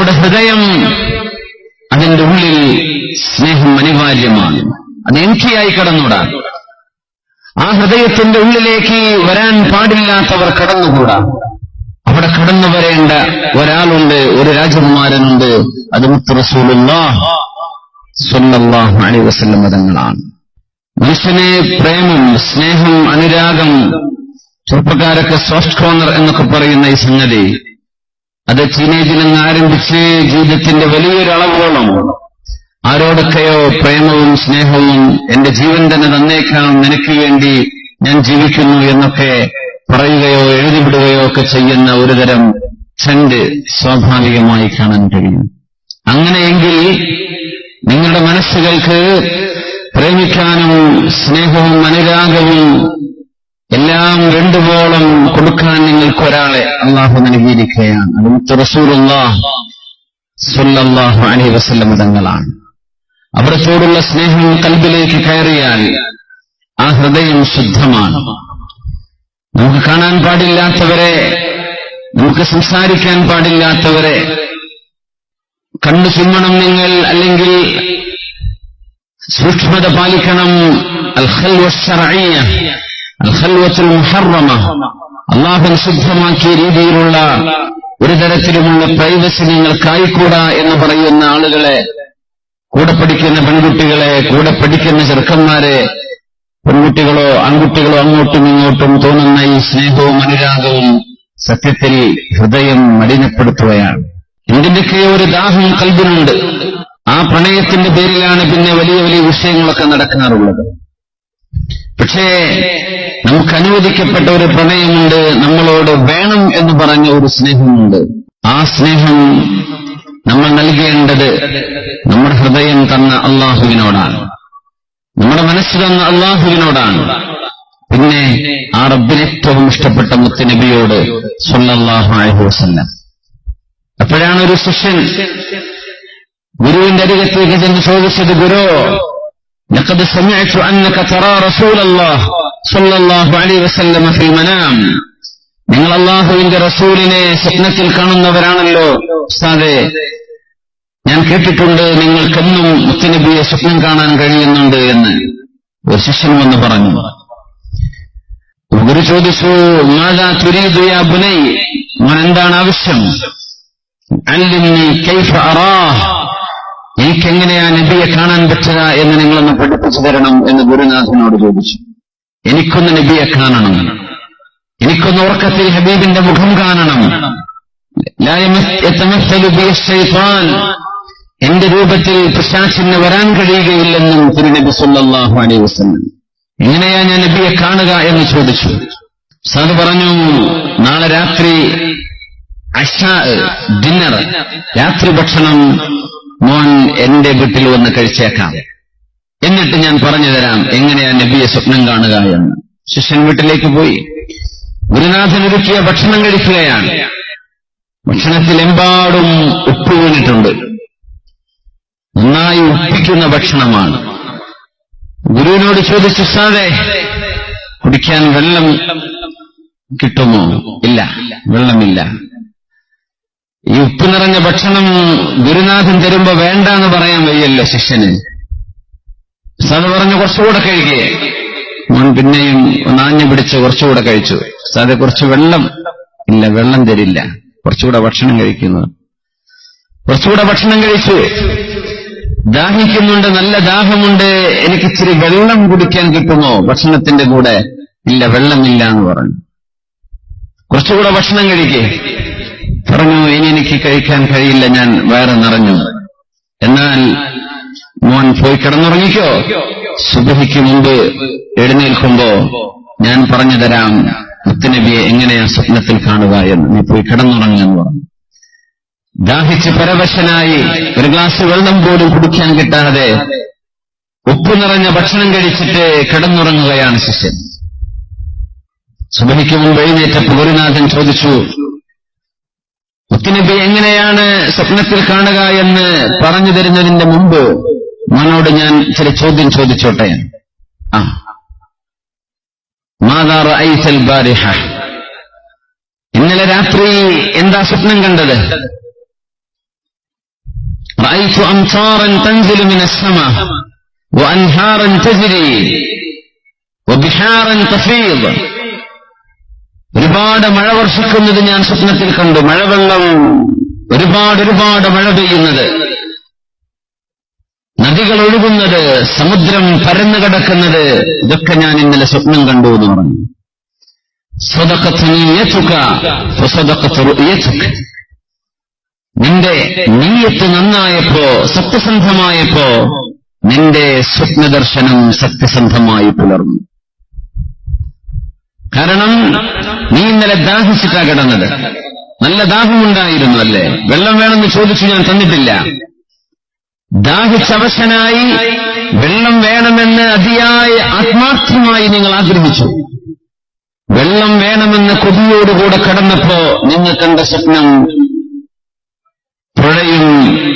നമ്മുടെ ഹൃദയം, അതിന്റെ ഉള്ളിൽ സ്നേഹം അനിവാര്യമാണ്. അത് എംറ്റിയായി കടന്നുകൂടാ. ആ ഹൃദയത്തിന്റെ ഉള്ളിലേക്ക് വരാൻ പാടില്ലാത്തവർ കടന്നുകൂടാ. അവിടെ കടന്നു വരേണ്ട ഒരാളുണ്ട്, ഒരു രാജകുമാരനുണ്ട്. അത് മുത്ത് റസൂലുള്ളാഹി സ്വല്ലല്ലാഹു അലൈഹി വസല്ലം തങ്ങളാണ്. മനുഷ്യനെ പ്രേമം, സ്നേഹം, അനുരാഗം, ചെറുപ്പക്കാരൊക്കെ സോഫ്റ്റ് കോർണർ എന്നൊക്കെ പറയുന്ന ഈ സംഗതി, അത് ടീനേജിൽ നിന്ന് ആരംഭിച്ച് ജീവിതത്തിന്റെ വലിയൊരു അളവോളം ആരോടൊക്കെയോ പ്രേമവും സ്നേഹവും, എന്റെ ജീവൻ തന്നെ തന്നേക്കാം, നിനക്ക് വേണ്ടി ഞാൻ ജീവിക്കുന്നു എന്നൊക്കെ പറയുകയോ എഴുതിവിടുകയോ ഒക്കെ ചെയ്യുന്ന ഒരുതരം ട്രെൻഡ് സ്വാഭാവികമായി കാണാൻ കഴിയും. അങ്ങനെയെങ്കിൽ നിങ്ങളുടെ മനസ്സുകൾക്ക് പ്രേമിക്കാനും സ്നേഹവും അനുരാഗവും എല്ലാം വേണ്ടുവോളം കൊടുക്കാൻ നിങ്ങൾക്കൊരാളെ അള്ളാഹു നൽകിയിരിക്കുകയാണ്. അത് റസൂലുള്ളാഹി സ്വല്ലല്ലാഹു അലൈഹി വസല്ലം തങ്ങളാണ്. അവിടത്തോടുള്ള സ്നേഹം കൽബിലേക്ക് കയറിയാൽ ആ ഹൃദയം ശുദ്ധമാണ്. നമുക്ക് കാണാൻ പാടില്ലാത്തവരെ, നമുക്ക് സംസാരിക്കാൻ പാടില്ലാത്തവരെ കണ്ണു ചുമ്മണം നിങ്ങൾ, അല്ലെങ്കിൽ സൂക്ഷ്മത പാലിക്കണം. അൽ ഖൽവ ശർഇയ്യ, അൽ ഖൽവത്തുൽ മുഹറമ, അല്ലാഹു നിഷിദ്ധമാക്കിയ രീതിയിലുള്ള ഒരു തരത്തിലുമുള്ള പ്രൈവസി നിങ്ങൾക്കായിക്കൂടാ എന്ന് പറയുന്ന ആളുകളെ, കൂടെ പഠിക്കുന്ന പെൺകുട്ടികളെ, കൂടെ പഠിക്കുന്ന ചെറുക്കന്മാരെ, പെൺകുട്ടികളോ ആൺകുട്ടികളോ അങ്ങോട്ടും ഇങ്ങോട്ടും തോന്നുന്ന ഈ സ്നേഹവും അനുരാഗവും സത്യത്തിൽ ഹൃദയം മലിനപ്പെടുത്തുകയാണ്. എന്തിന്റെയൊക്കെയോ ഒരു ദാഹം കൽബിനുണ്ട്. ആ പ്രണയത്തിന്റെ പേരിലാണ് പിന്നെ വലിയ വലിയ വിഷയങ്ങളൊക്കെ നടക്കാറുള്ളത്. പക്ഷേ നമുക്ക് അനുവദിക്കപ്പെട്ട ഒരു പ്രണയമുണ്ട്, നമ്മളോട് വേണം എന്ന് പറഞ്ഞ ഒരു സ്നേഹമുണ്ട്. ആ സ്നേഹം നമ്മൾ നൽകേണ്ടത് നമ്മുടെ ഹൃദയം തന്ന അള്ളാഹുവിനോടാണ്, നമ്മുടെ മനസ്സ് തന്ന അള്ളാഹുവിനോടാണ്. പിന്നെ ആ റബ്ബിന് ഏറ്റവും ഇഷ്ടപ്പെട്ട മുത്തുനബിയോട് സ്വല്ലല്ലാഹു അലൈഹി വസല്ലം. അപ്പോഴാണ് ഒരു ശിഷ്യൻ ഗുരുവിന്റെ അരികത്തേക്ക് ചെന്ന് ചോദിച്ചത്, ഗുരു, ലഖദ് സമിഅ്തു അന്നക തറാ റസൂലല്ലാഹി സ്വല്ലല്ലാഹു അലൈഹി വസല്ലം ഫിൽ മനാം. നിങ്ങൾ അള്ളാഹുവിന്റെ റസൂലിനെ സ്വപ്നത്തിൽ കാണുന്നവരാണല്ലോ ഉസ്താദേ. ഞാൻ കേട്ടിട്ടുണ്ട് നിങ്ങൾക്കെന്നും മുത്തുനബിയെ സ്വപ്നം കാണാൻ കഴിയുന്നുണ്ട് എന്ന് ഒരു ശിഷ്യൻ വന്ന് പറഞ്ഞു. ഗുരു ചോദിച്ചു, മാദാ തുരീദു യാ ബുനൈ, മോൻ എന്താണ് ആവശ്യം? അല്ലിംനി കൈഫ അറാഹ്, എനിക്കെങ്ങനെയാ നബിയെ കാണാൻ പറ്റുക എന്ന് നിങ്ങളൊന്ന് പഠിപ്പിച്ചു തരണം എന്ന് ഗുരുനാഥനോട് ചോദിച്ചു. എനിക്കൊന്ന് നബിയെ കാണണം, എനിക്കൊന്ന് ഉറക്കത്തിൽ ഹബീബിന്റെ മുഖം കാണണം. ലാ യതമസ്സലു ബി ശൈത്താൻ, എന്റെ രൂപത്തിൽ പിശാചിന് വരാൻ കഴിയുകയില്ലെന്നും തിരുനബി സ്വല്ലല്ലാഹു അലൈഹി വസല്ലം. എങ്ങനെയാ ഞാൻ നബിയെ കാണുക എന്ന് ചോദിച്ചു. സാദ് പറഞ്ഞു, നാളെ രാത്രി അശാ, ഡിന്നർ, രാത്രി ഭക്ഷണം മോൻ എന്റെ വീട്ടിൽ വന്ന് കഴിച്ചേക്കാം, എന്നിട്ട് ഞാൻ പറഞ്ഞു തരാം എങ്ങനെയാ നബിയെ സ്വപ്നം കാണുക എന്ന്. ശിഷ്യൻ വീട്ടിലേക്ക് പോയി ഗുരുനാഥൻ ഒരുക്കിയ ഭക്ഷണം കഴിക്കുകയാണ്. ഭക്ഷണത്തിലെമ്പാടും ഉപ്പ് വീണിട്ടുണ്ട്, നന്നായി ഉപ്പിക്കുന്ന ഭക്ഷണമാണ്. ഗുരുവിനോട് ചോദിച്ചു, സാദേ, കുടിക്കാൻ വെള്ളം കിട്ടുമോ? ഇല്ല, വെള്ളമില്ല. ഈ ഉപ്പ് നിറഞ്ഞ ഭക്ഷണം ഗുരുനാഥൻ തരുമ്പോ വേണ്ടാന്ന് പറയാൻ വയ്യല്ലോ ശിഷ്യന്. സാദ് പറഞ്ഞു, കുറച്ചുകൂടെ കഴിക്കേ. മോൻ പിന്നെയും നാഞ്ഞു പിടിച്ച് കുറച്ചുകൂടെ കഴിച്ചു. സാദെ, കുറച്ച് വെള്ളം. ഇല്ല, വെള്ളം തരില്ല, കുറച്ചുകൂടെ ഭക്ഷണം കഴിക്കുന്നു. കുറച്ചുകൂടെ ഭക്ഷണം കഴിച്ചു. ദാഹിക്കുന്നുണ്ട്, നല്ല ദാഹമുണ്ട്, എനിക്കിച്ചിരി വെള്ളം കുടിക്കാൻ കിട്ടുമോ ഭക്ഷണത്തിന്റെ കൂടെ? ഇല്ല, വെള്ളമില്ല എന്ന് പറഞ്ഞു. കുറച്ചുകൂടെ ഭക്ഷണം കഴിക്കേ. പറഞ്ഞു, ഇനി എനിക്ക് കഴിക്കാൻ കഴിയില്ല, ഞാൻ വയറ് നിറഞ്ഞു. എന്നാൽ മോൻ പോയി കിടന്നുറങ്ങിക്കോ, സുബഹിക്ക് മുമ്പ് എഴുന്നേൽക്കുമ്പോ ഞാൻ പറഞ്ഞു തരാം മുത്തുനബിയെ എങ്ങനെയാ സ്വപ്നത്തിൽ കാണുക എന്ന്. നീ പോയി കിടന്നുറങ്ങുമെന്ന് പറഞ്ഞു. ദാഹിച്ച് പരവശനായി ഒരു ഗ്ലാസ് വെള്ളം പോലും കുടിക്കാൻ കിട്ടാതെ ഉപ്പ് നിറഞ്ഞ ഭക്ഷണം കഴിച്ചിട്ട് കിടന്നുറങ്ങുകയാണ് ശിഷ്യൻ. സുബഹിക്ക് മുമ്പ് എഴുന്നേറ്റപ്പോൾ ഗുരുനാഥൻ ചോദിച്ചു, മുത്തുനബി എങ്ങനെയാണ് സ്വപ്നത്തിൽ കാണുക എന്ന് പറഞ്ഞു തരുന്നതിന്റെ മുമ്പ് മോനോട് ഞാൻ ചില ചോദ്യം ചോദിച്ചോട്ടെ. മാദാ റഅയ്തൽ ബാരിഹ, ഇന്നലെ രാത്രി എന്താ സ്വപ്നം കണ്ടത്? റഅയ്തു അംസാറൻ തൻസിലു മിനസ് സമാ വഅൻഹാറൻ തജ്രി വബിഹാറൻ തഫീദ്. ഒരുപാട് മഴ വർഷിക്കുന്നത് ഞാൻ സ്വപ്നത്തിൽ കണ്ടു. മഴവെള്ളം ഒരുപാട് മഴ പെയ്യുന്നത്, നദികൾ ഒഴുകുന്നത്, സമുദ്രം പരന്നു കിടക്കുന്നത്, ഇതൊക്കെ ഞാൻ ഇന്നലെ സ്വപ്നം കണ്ടു എന്ന് പറഞ്ഞു. സ്വദഖത് നിയ്യതുക ഫസദഖത് റുഅയതുക. നിന്റെ നീയത്ത് നന്നായപ്പോ, സത്യസന്ധമായപ്പോ നിന്റെ സ്വപ്നദർശനം സത്യസന്ധമായി പുലർന്നു. കാരണം നീ ഇന്നലെ ദാഹിച്ചിട്ടാ കിടന്നത്. നല്ല ദാഹമുണ്ടായിരുന്നു അല്ലേ? വെള്ളം വേണമെന്ന് ചോദിച്ചു, ഞാൻ തന്നിട്ടില്ല. ദാഹിച്ചവശനായി വെള്ളം വേണമെന്ന് അതിയായ ആത്മാർത്ഥമായി നിങ്ങൾ ആഗ്രഹിച്ചു. വെള്ളം വേണമെന്ന് കൊതിയോടുകൂടെ കടന്നപ്പോ നിങ്ങൾ കണ്ട സ്വപ്നം പുഴയും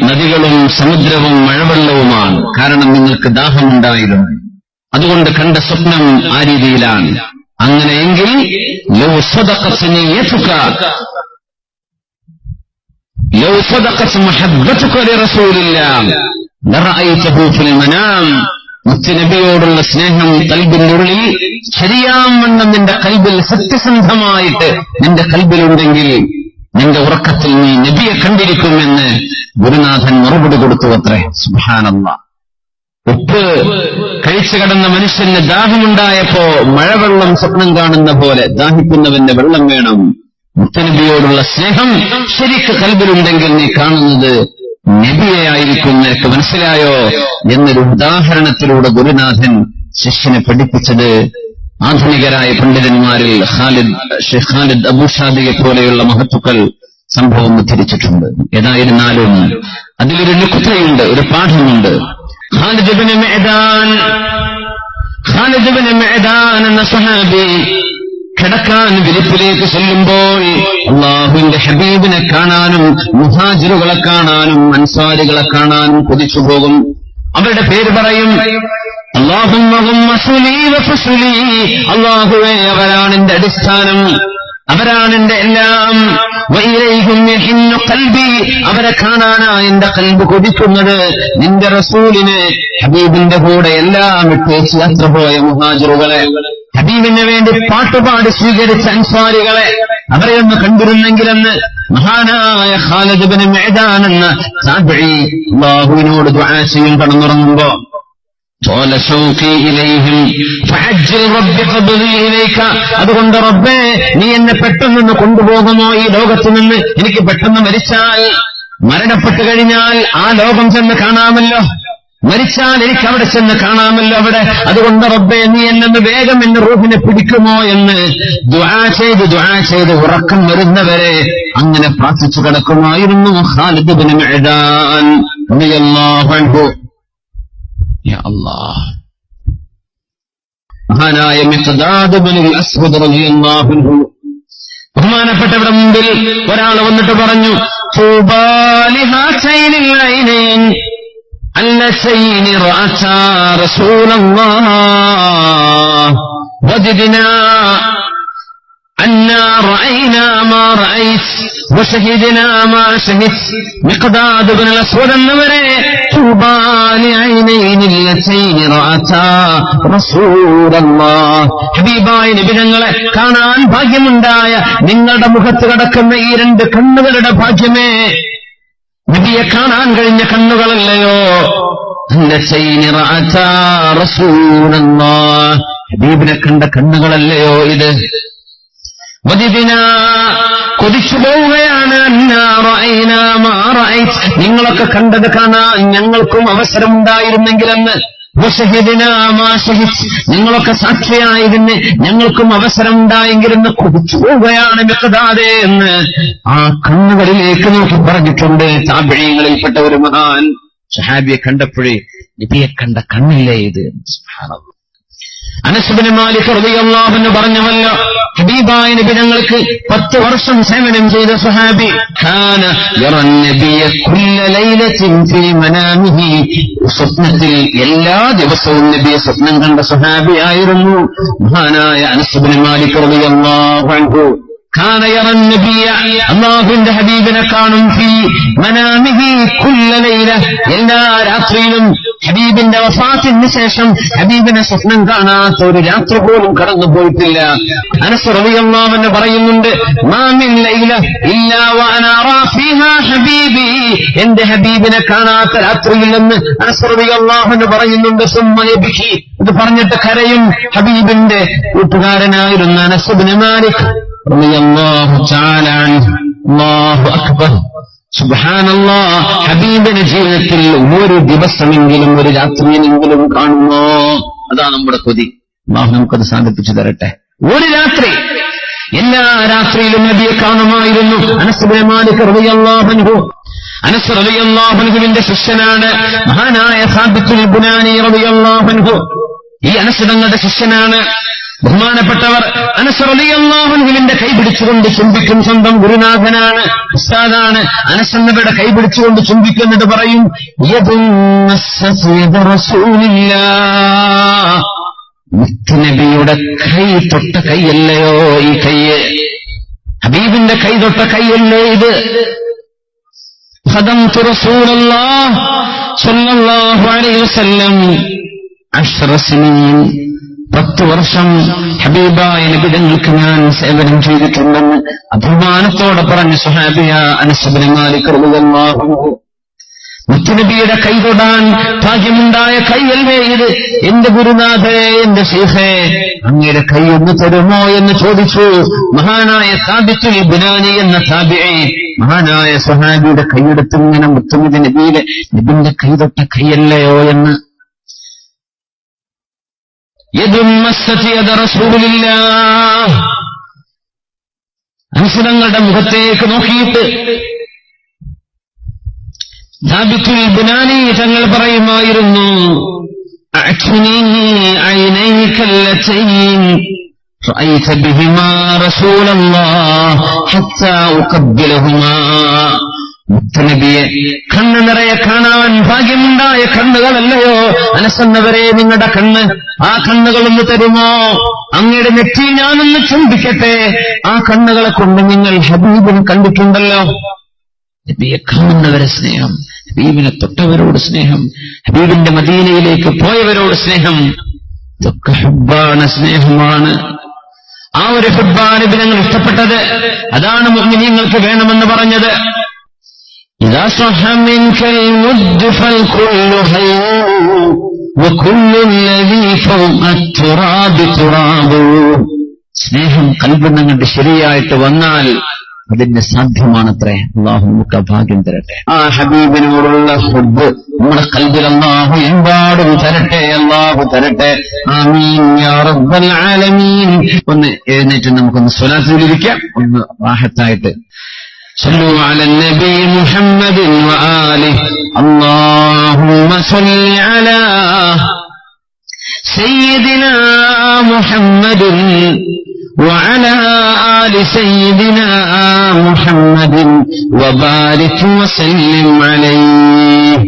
നദികളും സമുദ്രവും മഴവെള്ളവുമാണ്. കാരണം നിങ്ങൾക്ക് ദാഹമുണ്ടായിരുന്നു. അതുകൊണ്ട് കണ്ട സ്വപ്നം ആ രീതിയിലാണ്. അങ്ങനെയെങ്കിൽ ലൗ സദഖത് നിയ്യതുക ലൗ സദഖത് മുഹബ്ബതുക ലിറസൂലില്ലാഹ് ലറഅയ്തഹു ഫിൽ മനാം. മുത്തുനബിയോടുള്ള സ്നേഹം ഖൽബിന്റെ ഉള്ളിൽ ശരിയാവണ്ണം നിന്റെ ഖൽബിൽ സത്യസന്ധമായിട്ട് നിന്റെ ഖൽബിലുണ്ടെങ്കിൽ നിന്റെ ഉറക്കത്തിൽ നീ നബിയെ കണ്ടിരിക്കുമെന്ന് ഗുരുനാഥൻ മറുപടി കൊടുത്തു അത്രേ. സുബ്ഹാനല്ലാഹ്. ഉപ്പ് കഴിച്ചു കിടന്ന മനുഷ്യന് ദാഹമുണ്ടായപ്പോ മഴവെള്ളം സ്വപ്നം കാണുന്ന പോലെ ദാഹിക്കുന്നവന്റെ വെള്ളം വേണം. മുത്തനബിയോടുള്ള സ്നേഹം ശരിക്ക് കൽബിലുണ്ടെങ്കിൽ നീ കാണുന്നത് നബിയെയായിരിക്കും. നിനക്ക് മനസ്സിലായോ എന്നൊരു ഉദാഹരണത്തിലൂടെ ഗുരുനാഥൻ ശിഷ്യനെ പഠിപ്പിച്ചത് ആധുനികരായ പണ്ഡിതന്മാരിൽ ഷെയ്ഖ് ഖാലിദ് അബൂഷാദിയെ പോലെയുള്ള മഹത്തുക്കൾ സംഭവം ഉദ്ധരിച്ചിട്ടുണ്ട്. ഏതായിരുന്നാലും അതിലൊരു നുക്തയുണ്ട്, ഒരു പാഠമുണ്ട്. ഖാലിദ് ഇബ്നു മഅദാൻ എന്ന സഹാബി കിടക്കാൻ വിരിപ്പിലേക്ക് ചെല്ലുമ്പോൾ അല്ലാഹുവിന്റെ ഹബീബിനെ കാണാനും മുഹാജിറുകളെ കാണാനും അൻസാരികളെ കാണാനും കൊതിച്ചു പോകും. അവരുടെ പേര് പറയും. അല്ലാഹുവേ, അവരാണ് എന്റെ അടിസ്ഥാനം, അവരാണ് എന്റെ എല്ലാം. അവരെ കാണാനാ എന്റെ ഖൽബ് കൊതിക്കുന്നത്. നിന്റെ റസൂലിന് ഹബീബിന്റെ കൂടെ എല്ലാം ഇട്ടേച്ച് യാത്ര പോയ മുഹാജിറുകളെ, ഹബീബിന് വേണ്ടി പാട്ടുപാടി സ്വീകരിച്ച അൻസാരികളെ അവരെ ഒന്ന് കണ്ടിരുന്നെങ്കിലെന്ന് മഹാനായ ഖാലിദ് ഇബ്നു മഅദാൻ എന്ന താബിഈ അല്ലാഹുവിനോട് ദുആ ചെയ്യും കടന്നുറങ്ങുമ്പോ. അതുകൊണ്ട് റബ്ബേ, നീ എന്നെ പെട്ടെന്ന് കൊണ്ടുപോകുമോ ഈ ലോകത്ത് നിന്ന്? എനിക്ക് പെട്ടെന്ന് മരിച്ചാൽ, മരണപ്പെട്ടു കഴിഞ്ഞാൽ ആ ലോകം ചെന്ന് കാണാമല്ലോ, മരിച്ചാൽ എനിക്ക് അവിടെ ചെന്ന് കാണാമല്ലോ അവിടെ. അതുകൊണ്ട് റബ്ബേ, നീ എന്നെ വേഗം എന്നെ റൂഹിനെ പിടിക്കുമോ എന്ന് ദുആ ചെയ്ത് ഉറക്കം വരുന്നവരെ അങ്ങനെ പ്രാർത്ഥിച്ചു കിടക്കുമായിരുന്നു ഖാലിദ് ഇബ്നു മഅദാൻ റളിയല്ലാഹു അൻഹു. യാ അല്ലാഹ്. മഹാനായ മിഖ്ദാദ് ഇബ്നുൽ അസ്വദ് റളിയല്ലാഹു അൻഹു ബഹുമാനപ്പെട്ടവരുടെ മുമ്പിൽ ഒരാൾ വന്നിട്ട് പറഞ്ഞു, തൂബാ ലിഹാതൈനിൽ ഐനൈൻ اللتين رأتا رسول الله وجدنا أنا رأينا ما رأيت وشهدنا ما شهدت. مقداد بن الأسود النمري طوبى لعينين اللتين رأتا رسول الله. ഹബീബായ നബി തങ്ങളെ കാണാൻ ഭാഗ്യമുണ്ടായ നിങ്ങളുടെ മുഖത്ത് കിടക്കുന്ന ഈ രണ്ട് കണ്ണുകളുടെ ഭാഗ്യമേ, നബിയെ കാണാൻ കഴിഞ്ഞ കണ്ണുകളല്ലയോ. ഹബീബിനെ കണ്ട കണ്ണുകളല്ലയോ ഇത്. കൊതിച്ചു പോവുകയാണ്. നിങ്ങളൊക്കെ കണ്ടത് കാണാൻ ഞങ്ങൾക്കും അവസരമുണ്ടായിരുന്നെങ്കിലെന്ന്. നിങ്ങളൊക്കെ സാക്ഷിയായിരുന്നു, ഞങ്ങൾക്കും അവസരം ഉണ്ടായെങ്കിലെന്ന് കൊതിച്ചു പോവുകയാണ് മിഖ്ദാദേ എന്ന് ആ കണ്ണുകളിലേക്ക് നോക്കി പറഞ്ഞിട്ടുണ്ട് താബിഈങ്ങളിൽപ്പെട്ട ഒരു മഹാൻ. സഹാബിയെ കണ്ടപ്പോഴേ നബിയെ കണ്ട കണ്ണില്ലേ ഇത്. സുബ്ഹാനല്ലാഹ്. അനസ് ഇബ്നു മാലിക് റളിയല്ലാഹു അൻഹു പറഞ്ഞവല്ലോ, ഹബീബായ നബി തങ്ങൾക്ക് 10 വർഷം സേവനം ചെയ്ത സഹാബി. കാന യറൻ നബിയ കുല്ല ലൈലത്തിൻ ഫീ മനാമിഹി. സ്വപ്നത്തിൽ എല്ലാ ദിവസവും നബിയെ സ്വപ്നം കണ്ട സഹാബിയായിരുന്നു മഹാനായ അനസ് ഇബ്നു മാലിക് റളിയല്ലാഹു അൻഹു. കാന യറൻ നബിയ, അല്ലാഹുവിന്റെ ഹബീബിനെ കാണും, ഫീ മനാമിഹി കുല്ല ലൈല, എല്ലാ രാത്രിയിലും. ഹബീബിന്റെ വഫാത്തിന് ശേഷം ഹബീബിനെ സ്വപ്നം കാണാത്ത ഒരു രാത്രി പോലും കടന്നു പോയിട്ടില്ല. അനസ് റളിയല്ലാഹു അൻഹു പറയുന്നുണ്ട്, മാ മിൻ ലൈല ഇല്ലാ വഅന അറാ ഫീഹാ ഹബീബി, എന്റെ ഹബീബിനെ കാണാത്ത രാത്രിയില്ലെന്ന് അനസ് റളിയല്ലാഹു അൻഹു പറയുന്നുണ്ട്. സുമ്മ യബ്കി, ഇത് പറഞ്ഞിട്ട് കരയും. ഹബീബിന്റെ കൂട്ടുകാരനായിരുന്ന അനസ് ഇബ്നു മാലിക് റളിയല്ലാഹു തആല അൻഹു. അല്ലാഹു അക്ബർ, സുബ്ഹാനല്ലാഹ്. ഹബീബിന്റെ ജീവിതത്തിൽ ഒരു ദിവസമെങ്കിലും ഒരു രാത്രിയിലെങ്കിലും കാണുമോ? അതാ നമ്മുടെ കൊതി. അല്ലാഹു നമുക്കത് സാധിപ്പിച്ചു തരട്ടെ. ഒരു രാത്രി, എല്ലാ രാത്രിയിലും നബിയെ കാണുമായിരുന്നു. അനസ് ഇബ്നു മാലിക് റളിയല്ലാഹു അൻഹു, അനസ് റളിയല്ലാഹു അൻഹുവിന്റെ ശിഷ്യനാണ് മഹാനായ സാബിത്തുൽ ബുനാനി റളിയല്ലാഹു അൻഹു. ഈ അനസ് തങ്ങളുടെ ശിഷ്യനാണ്. ബഹുമാനപ്പെട്ടവർ അനസ് റളിയല്ലാഹു അൻഹുവിന്റെ കൈ പിടിച്ചുകൊണ്ട് ചുംബിക്കും. സ്വന്തം ഗുരുനാഥനാണ്, ഉസ്താദാണ്. അനസ് എന്നവരുടെ കൈ പിടിച്ചുകൊണ്ട് ചുംബിക്കുന്നിട്ട് പറയും, മുത്തുനബിയുടെ കൈ തൊട്ട കൈയല്ലയോ ഈ കയ്യ്? ഹബീബിന്റെ കൈ തൊട്ട കൈയല്ലേ ഇത്? ഖദംതു റസൂലല്ലാഹ് സ്വല്ലല്ലാഹു അലൈഹി വസല്ലം 10 സിനീൻ, 10 വർഷം ഹബീബായ നബി തങ്ങൾക്ക് ഞാൻ സേവനം ചെയ്തിട്ടുണ്ടെന്ന് അഭിമാനത്തോടെ പറഞ്ഞ സ്വഹാബിയ അനസ് ഇബ്നു മാലിക് റളിയല്ലാഹു അൻഹു. മുത്തുനബിയുടെ കൈ തൊടാൻ ഭാഗ്യമുണ്ടായ കൈയല്ലേ ഇത്? എന്റെ ഗുരുനാഥേ, എന്റെ ശൈഖേ, അങ്ങയുടെ കൈ ഒന്ന് തരുമോ എന്ന് ചോദിച്ചു മഹാനായ സാബിത്തുൽ ബുനാനി എന്ന താബിഈ. മഹാനായ സ്വഹാബിയുടെ കൈയെടുത്ത് ഇങ്ങനെ മുത്തുനബി നബിന്റെ കൈ തൊട്ട കൈയല്ലയോ എന്ന്. അനുസരങ്ങളുടെ മുഖത്തേക്ക് നോക്കിയിട്ട് സാബിത്തുൽ ബുനാനി തങ്ങൾ പറയുമായിരുന്നു, رأيت بهما رسول الله حتى أقبلهما. മുത്തുനബിയെ കണ്ണ് നിറയെ കാണാൻ ഭാഗ്യമുണ്ടായ കണ്ണുകളല്ലയോ അനസന്നവരെ നിങ്ങളുടെ കണ്ണ്? ആ കണ്ണുകളൊന്ന് തരുമോ? അങ്ങയുടെ നെറ്റി ഞാനൊന്ന് ചുംബിക്കട്ടെ. ആ കണ്ണുകളെ കൊണ്ട് നിങ്ങൾ ഹബീബിനെ കണ്ടിട്ടുണ്ടല്ലോ. നബിയെ കാണുന്നവരെ സ്നേഹം, ഹബീബിനെ തൊട്ടവരോട് സ്നേഹം, ഹബീബിന്റെ മദീനയിലേക്ക് പോയവരോട് സ്നേഹം, ഇതൊക്കെ ഹുബ്ബാണ്, സ്നേഹമാണ്. ആ ഒരു ഹുബ്ബാണ് ഞങ്ങൾ ഇഷ്ടപ്പെട്ടത്. അതാണ് മുഅ്മിനീങ്ങൾക്ക് വേണമെന്ന് പറഞ്ഞത്. إذا صح منك المد فالكل حي وكل الذي فوق التراب تراب. സ്നേഹം കൽബിൽ നിങ്ങളുടെ ശരിയായിട്ട് വന്നാൽ അതിന്റെ സാധ്യമാണത്രേ. അല്ലാഹു നമുക്ക് ഭാഗ്യം തരട്ടെ. ആ ഹബീബിനോടുള്ള ഹുബ്ബ് നമ്മുടെ കൽബിൽ അല്ലാഹു എമ്പാടും തരട്ടെ, അല്ലാഹു തരട്ടെ. ആമീൻ യാ റബ്ബൽ ആലമീൻ. ഒന്ന് എഴുന്നേറ്റ് നമുക്കൊന്ന് സ്വലാത്ത് ചൊല്ലിയിരിക്കാം, ഒന്ന് റാഹത്തായിട്ട്. صلوا على النبي محمد وآله. اللهم صل على سيدنا محمد وعلى آل سيدنا محمد وبارك وسلم عليه.